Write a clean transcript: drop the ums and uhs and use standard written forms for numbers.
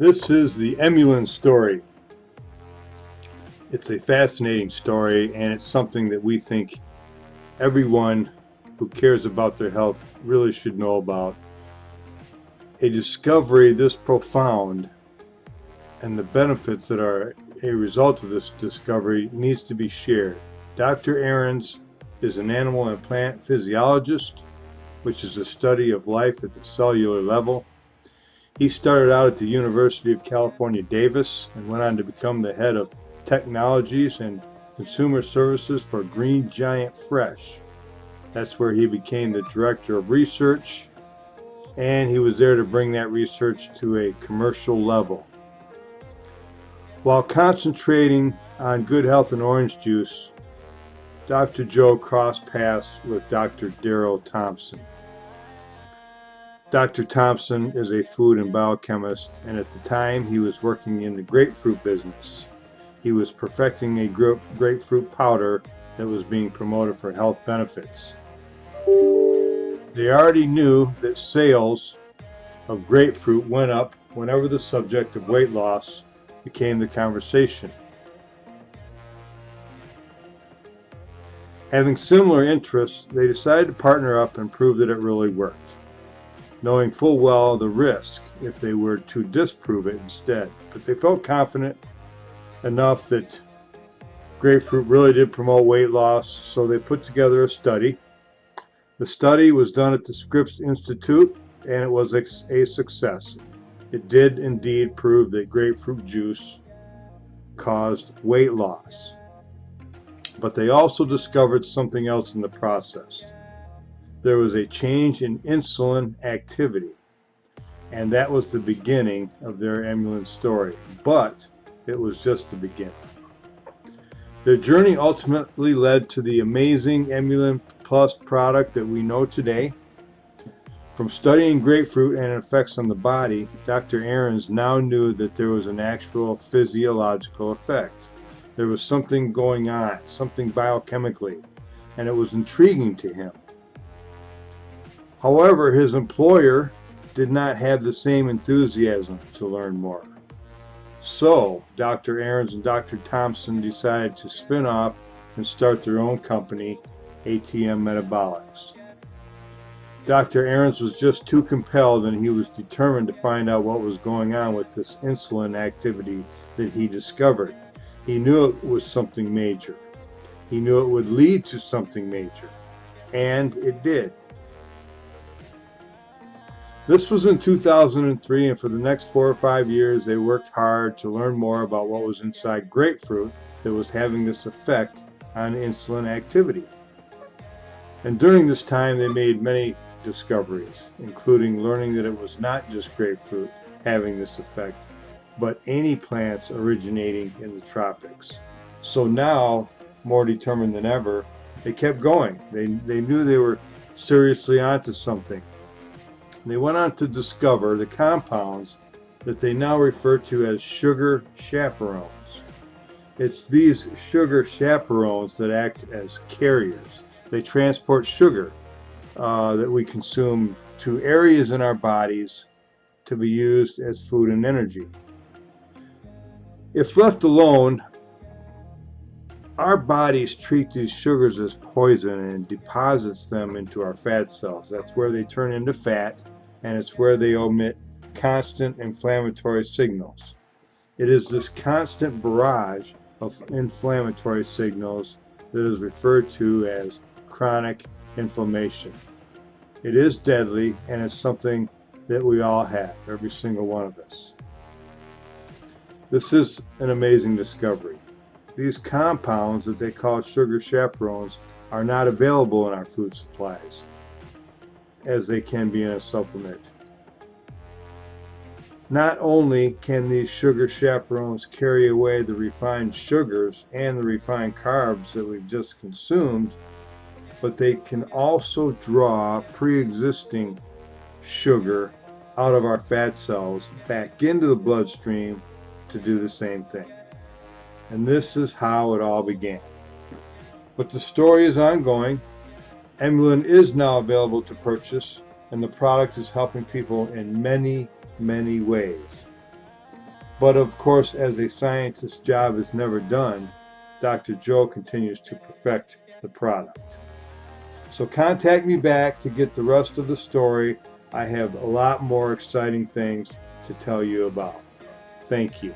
This is the Emulin story. It's a fascinating story, and it's something that we think everyone who cares about their health really should know about. A discovery this profound and the benefits that are a result of this discovery needs to be shared. Dr. Ahrens is an animal and plant physiologist, which is a study of life at the cellular level. He started out at the University of California, Davis, and went on to become the head of technologies and consumer services for Green Giant Fresh. That's where he became the director of research, and he was there to bring that research to a commercial level. While concentrating on good health and orange juice, Dr. Joe crossed paths with Dr. Darrell Thompson. Dr. Thompson is a food and biochemist, and at the time he was working in the grapefruit business. He was perfecting a grapefruit powder that was being promoted for health benefits. They already knew that sales of grapefruit went up whenever the subject of weight loss became the conversation. Having similar interests, they decided to partner up and prove that it really worked, knowing full well the risk if they were to disprove it instead. But they felt confident enough that grapefruit really did promote weight loss, so they put together a study. The study was done at the Scripps Institute, and it was a success. It did indeed prove that grapefruit juice caused weight loss. But they also discovered something else in the process. There was a change in insulin activity, and that was the beginning of their Emulin story. But it was just the beginning. Their journey ultimately led to the amazing Emulin Plus product that we know today. From studying grapefruit and its effects on the body, Dr. Ahrens now knew that there was an actual physiological effect. There was something going on, something biochemically, and it was intriguing to him. However, his employer did not have the same enthusiasm to learn more. So, Dr. Ahrens and Dr. Thompson decided to spin off and start their own company, ATM Metabolics. Dr. Ahrens was just too compelled, and he was determined to find out what was going on with this insulin activity that he discovered. He knew it was something major. He knew it would lead to something major, and it did. This was in 2003, and for the next 4 or 5 years, they worked hard to learn more about what was inside grapefruit that was having this effect on insulin activity. And during this time, they made many discoveries, including learning that it was not just grapefruit having this effect, but any plants originating in the tropics. So now, more determined than ever, they kept going. They knew they were seriously onto something. They went on to discover the compounds that they now refer to as sugar chaperones. It's these sugar chaperones that act as carriers. They transport sugar that we consume to areas in our bodies to be used as food and energy. If left alone, our bodies treat these sugars as poison and deposits them into our fat cells. That's where they turn into fat, and it's where they emit constant inflammatory signals. It is this constant barrage of inflammatory signals that is referred to as chronic inflammation. It is deadly, and it's something that we all have, every single one of us. This is an amazing discovery. These compounds that they call sugar chaperones are not available in our food supplies, as they can be in a supplement. Not only can these sugar chaperones carry away the refined sugars and the refined carbs that we've just consumed, but they can also draw pre-existing sugar out of our fat cells back into the bloodstream to do the same thing. And this is how it all began. But the story is ongoing. Emulin is now available to purchase, and the product is helping people in many, many ways. But of course, as a scientist's job is never done, Dr. Joe continues to perfect the product. So contact me back to get the rest of the story. I have a lot more exciting things to tell you about. Thank you.